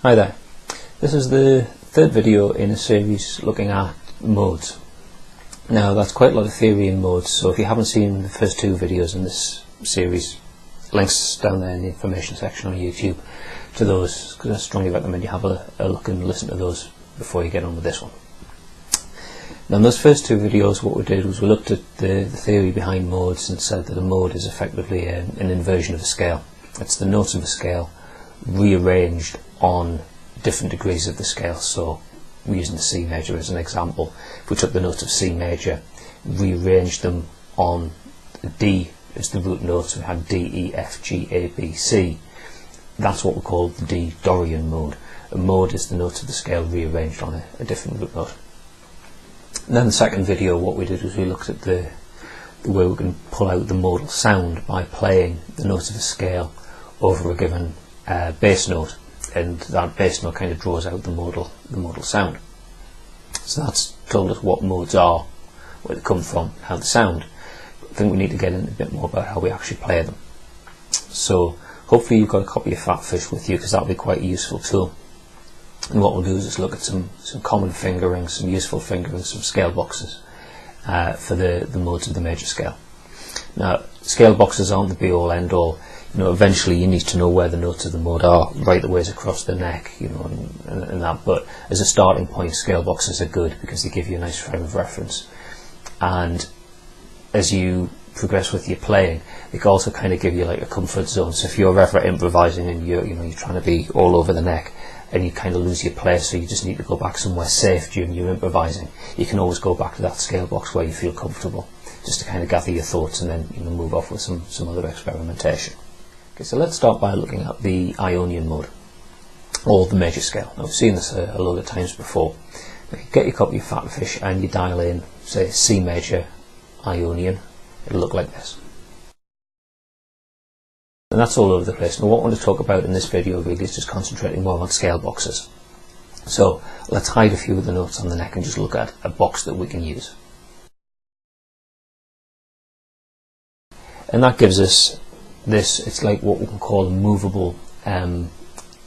Hi there. This is the third video in a series looking at modes. Now that's quite a lot of theory in modes, so if you haven't seen the first two videos in this series, links down there in the information section on YouTube to those, because I strongly recommend you have a look and listen to those before you get on with this one. Now in those first two videos what we did was we looked at the theory behind modes and said that a mode is effectively an inversion of a scale. It's the notes of a scale rearranged on different degrees of the scale. So we're using the C major as an example. If we took the notes of C major, rearranged them on D as the root note, so we had D, E, F, G, A, B, C. That's what we call the D Dorian mode. A mode is the notes of the scale rearranged on a different root note. And then the second video what we did was we looked at the way we can pull out the modal sound by playing the notes of a scale over a given bass note, and that bass note kind of draws out the modal sound. So that's told us what modes are, where they come from, how they sound. But I think we need to get in a bit more about how we actually play them. So hopefully you've got a copy of PhatPhish with you, because that'll be quite a useful tool. And what we'll do is just look at some common fingering, some useful fingering, some scale boxes for the modes of the major scale. Now scale boxes aren't the be all end all. You know, eventually you need to know where the notes of the mode are right the ways across the neck, you know, and that. But as a starting point, scale boxes are good because they give you a nice frame of reference. And as you progress with your playing, they can also kind of give you like a comfort zone. So if you're ever improvising and you're trying to be all over the neck and you kind of lose your place, so you just need to go back somewhere safe during your improvising, you can always go back to that scale box where you feel comfortable, just to kind of gather your thoughts and then move off with some other experimentation. Okay, so let's start by looking at the Ionian mode, or the major scale. Now we've seen this a load of times before. Now, you get your copy of PhatPhish and you dial in, say, C major Ionian. It'll look like this. And that's all over the place. Now what I want to talk about in this video really is just concentrating more on scale boxes. So let's hide a few of the notes on the neck and just look at a box that we can use. And that gives us this, it's like what we can call a movable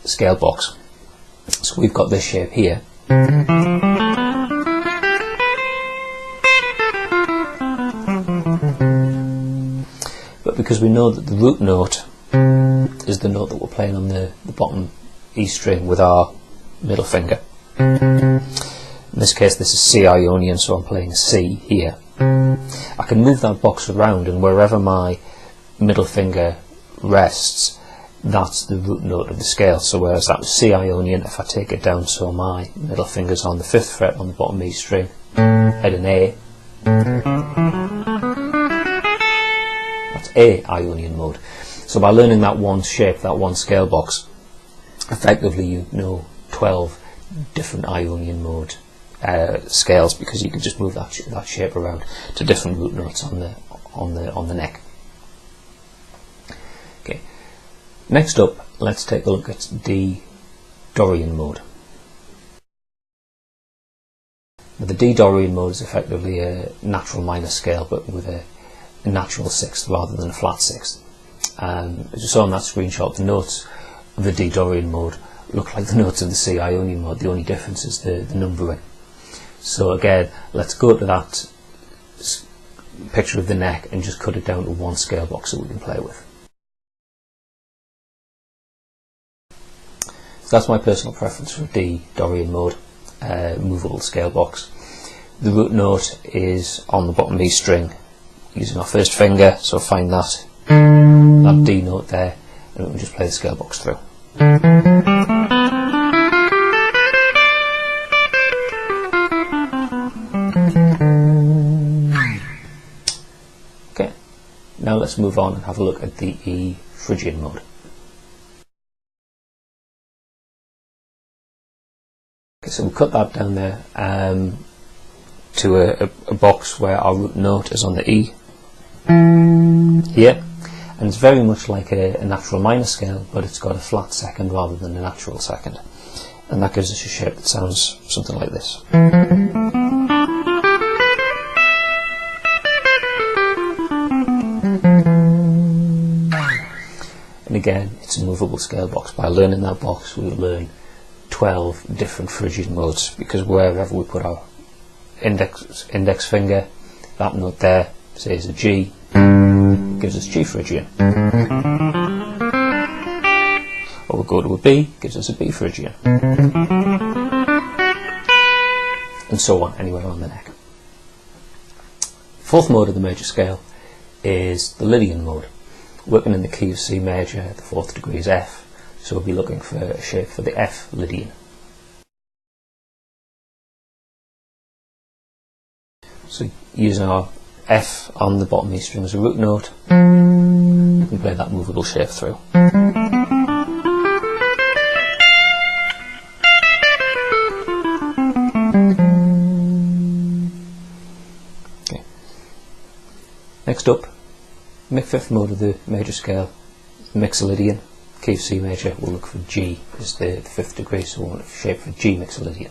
scale box. So we've got this shape here. But because we know that the root note is the note that we're playing on the bottom E string with our middle finger. In this case this is C Ionian, so I'm playing C here. I can move that box around, and wherever my middle finger rests, that's the root note of the scale. So whereas that was C Ionian, if I take it down so my middle finger's on the 5th fret on the bottom E string at an A, that's A Ionian mode. So by learning that one shape, that one scale box, effectively you know 12 different Ionian mode scales, because you can just move that shape around to different root notes on the neck. Okay. Next up, let's take a look at the Dorian mode. Now, the D Dorian mode is effectively a natural minor scale, but with a natural sixth rather than a flat sixth. As you saw on that screenshot, the notes of the D Dorian mode look like the notes of the C Ionian mode. The only difference is the numbering. So again, let's go to that picture of the neck and just cut it down to one scale box that we can play with. So that's my personal preference for D Dorian mode, movable scale box. The root note is on the bottom E string using our first finger, so find that D note there, and we can just play the scale box through. Okay, now let's move on and have a look at the E Phrygian mode. Okay, so we'll cut that down there to a box where our root note is on the E here, and it's very much like a natural minor scale, but it's got a flat second rather than a natural second, and that gives us a shape that sounds something like this. And again, it's a movable scale box. By learning that box, we will learn 12 different Phrygian modes, because wherever we put our index finger, that note there, say is a G, gives us G Phrygian. Or we'll go to a B, gives us a B Phrygian. And so on, anywhere on the neck. Fourth mode of the major scale is the Lydian mode. Working in the key of C major, the fourth degree is F, so we'll be looking for a shape for the F Lydian. So using our F on the bottom E string as a root note, we can play that movable shape through. Okay. Next up, fifth mode of the major scale, the Mixolydian, key of C major. We'll look for G as the fifth degree, so we'll want a shape for G Mixolydian.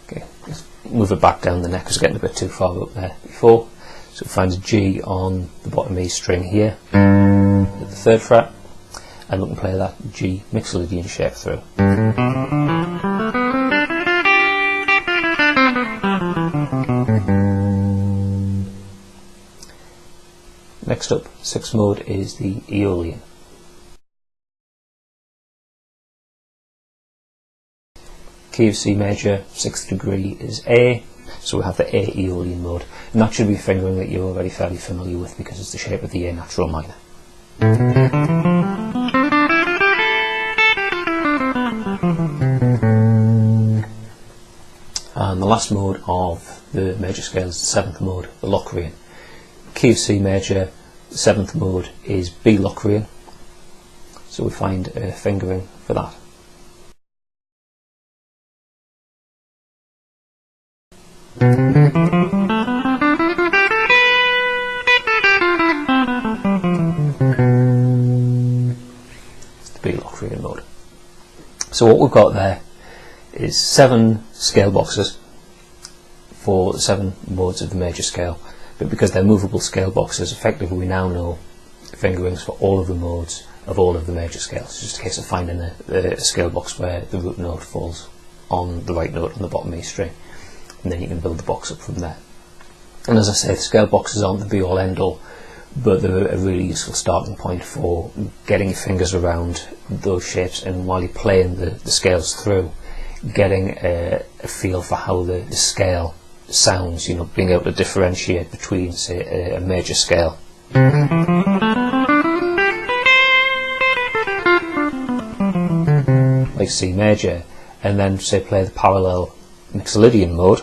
Okay, let's move it back down the neck, because it's getting a bit too far up there before. So it finds a G on the bottom E string here at the third fret, and we can play that G Mixolydian shape through. Next up, sixth mode is the Aeolian. Key of C major, sixth degree is A, so we have the A Aeolian mode, and that should be a fingering that you're already fairly familiar with, because it's the shape of the A natural minor. And the last mode of the major scale is the seventh mode, the Locrian. Key of C major, the seventh mode is B Locrian, so we find a fingering for that. It's the B Locrian mode. So what we've got there is 7 scale boxes for the 7 modes of the major scale, but because they're movable scale boxes, effectively we now know fingerings for all of the modes of all of the major scales. It's just a case of finding a scale box where the root note falls on the right note on the bottom E string, and then you can build the box up from there. And as I say, the scale boxes aren't the be all end all, but they're a really useful starting point for getting your fingers around those shapes, and while you're playing the scales through, getting a feel for how the scale sounds, you know, being able to differentiate between, say, a major scale like C major, and then, say, play the parallel Mixolydian mode,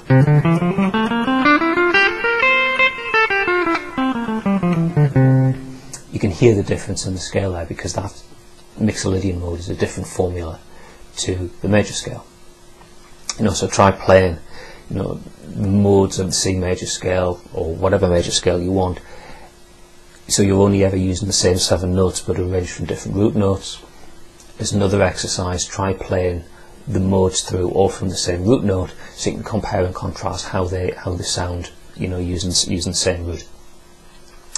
you can hear the difference in the scale there, because that Mixolydian mode is a different formula to the major scale. You know, so try playing, you know, the modes of the C major scale or whatever major scale you want, so you're only ever using the same 7 notes but arranged from different root notes. As another exercise, try playing the modes through all from the same root note, so you can compare and contrast how they sound, you know, using the same root.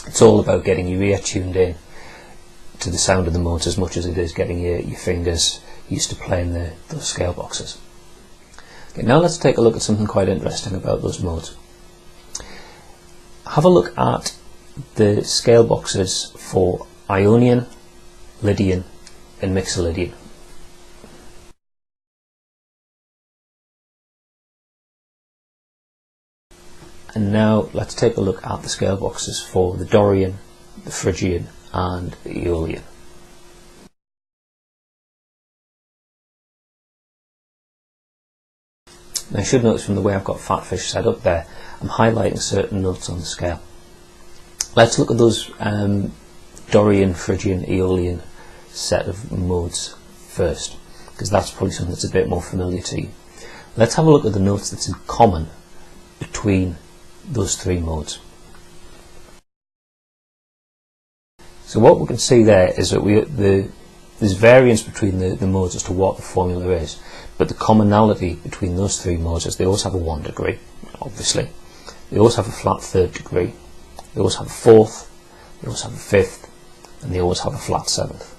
It's all about getting your ear tuned in to the sound of the modes as much as it is getting your fingers used to playing those scale boxes. Okay, now let's take a look at something quite interesting about those modes. Have a look at the scale boxes for Ionian, Lydian and Mixolydian. And now let's take a look at the scale boxes for the Dorian, the Phrygian and the Aeolian. Now you should notice from the way I've got PhatPhish set up there, I'm highlighting certain notes on the scale. Let's look at those Dorian, Phrygian, Aeolian set of modes first, because that's probably something that's a bit more familiar to you. Let's have a look at the notes that's in common between those 3 modes. So what we can see there is that there's variance between the modes as to what the formula is, but the commonality between those 3 modes is they always have a 1 degree, obviously. They always have a flat 3rd degree, they always have a 4th, they always have a 5th, and they always have a flat 7th.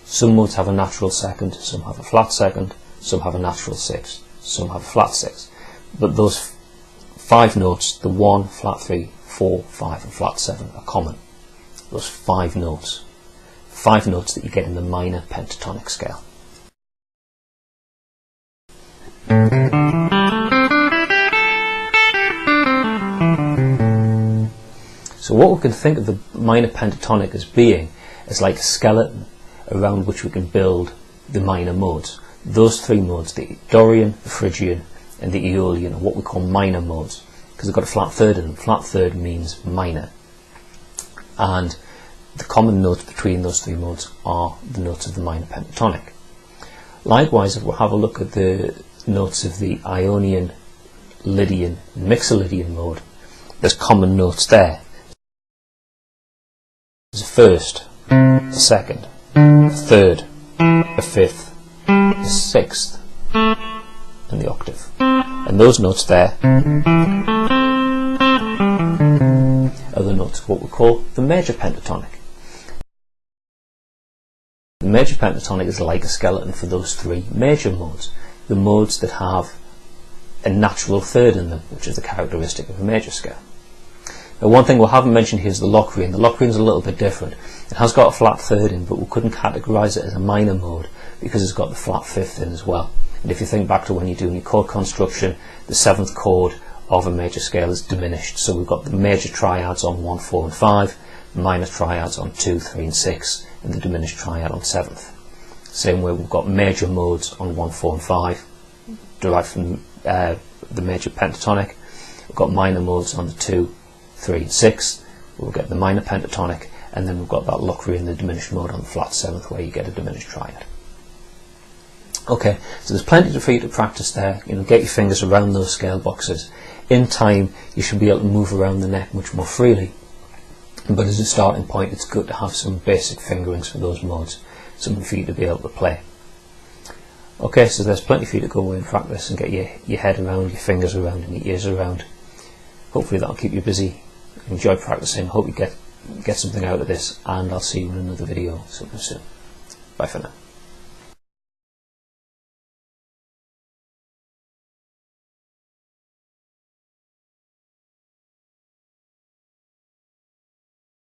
Some modes have a natural 2nd, some have a flat 2nd, some have a natural 6th, some have a flat 6th. But those 5 notes, the 1, flat 3, 4, 5 and flat 7 are common. Those 5 notes. 5 notes that you get in the minor pentatonic scale. So what we can think of the minor pentatonic as being is like a skeleton around which we can build the minor modes. Those 3 modes, the Dorian, the Phrygian and the Aeolian, are what we call minor modes because they've got a flat 3rd in them. Flat 3rd means minor. And the common notes between those 3 modes are the notes of the minor pentatonic. Likewise, if we have a look at the notes of the Ionian, Lydian and Mixolydian mode, there's common notes there. There's a 1st, a 2nd, a 3rd, a 5th, a 6th and the octave. And those notes there are the notes of what we call the major pentatonic. The major pentatonic is like a skeleton for those 3 major modes, the modes that have a natural 3rd in them, which is the characteristic of a major scale. Now, one thing we haven't mentioned here is the Locrian. The Locrian is a little bit different. It has got a flat 3rd in, but we couldn't categorise it as a minor mode because it's got the flat 5th in as well. And if you think back to when you're doing your chord construction, the 7th chord of a major scale is diminished. So we've got the major triads on 1, 4 and 5, minor triads on 2, 3 and 6, and the diminished triad on 7th. Same way we've got major modes on 1, 4 and 5, derived from the major pentatonic. We've got minor modes on the 2, 3 and 6, we'll get the minor pentatonic, and then we've got that Locrian, the diminished mode on the flat 7th where you get a diminished triad. Okay, so there's plenty for you to practice there. Get your fingers around those scale boxes. In time you should be able to move around the neck much more freely, but as a starting point it's good to have some basic fingerings for those modes, something for you to be able to play. Okay, so there's plenty for you to go away and practice and get your head around, your fingers around and your ears around. Hopefully that'll keep you busy. Enjoy practicing. Hope you get something out of this, and I'll see you in another video soon. Bye for now.